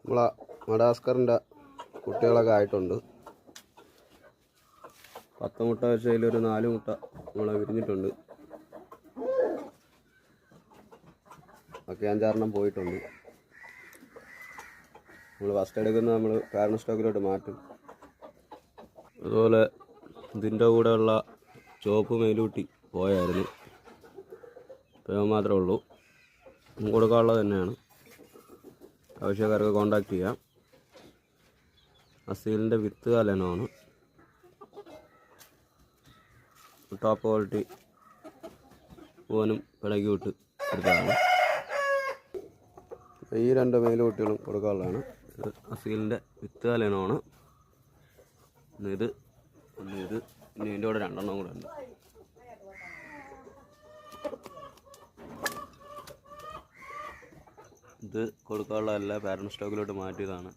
നമ്മളെ മഡാസ്കറിൻ്റെ കുട്ടികളൊക്കെ ആയിട്ടുണ്ട്. 10 മുട്ട വെച്ചതിലൊരു 4 മുട്ട നമ്മളെ വിരിഞ്ഞിട്ടുണ്ട്. ഒക്കെ 5-6 പോയിട്ടുണ്ട്. നമ്മൾ ഫസ്റ്റ് എടുക്കുന്നത് നമ്മൾ പാരന്റ് സ്റ്റോക്കിലോട്ട് മാറ്റും. അതുപോലെ ഇതിൻ്റെ കൂടെയുള്ള ചുവപ്പ് മേലൂട്ടി പോയായിരുന്നു. ഇപ്പോൾ മാത്രമേ ഉള്ളൂ. കൊടുക്കാനുള്ളത് തന്നെയാണ്. ആവശ്യക്കാർക്ക് കോൺടാക്ട് ചെയ്യാം. അസീലിൻ്റെ വിത്ത് കാലനമാണ്. ടോപ്പ് ക്വാളിറ്റി പൂവനും പിടകി വിട്ട് എടുത്തതാണ്. ഈ 2 മേലുകുട്ടികളും കൊടുക്കാനുള്ളതാണ്. ഇത് അസീലിൻ്റെ വിത്ത് കാലനമാണ്. ഇത് ഇനി ഇതിൻ്റെ കൂടെ 2 കൂടെ ഉണ്ട്. ഇത് കൊടുക്കാനുള്ള എല്ലാ പാരന്റ് സ്റ്റോക്കിലോട്ട് മാറ്റിയതാണ്.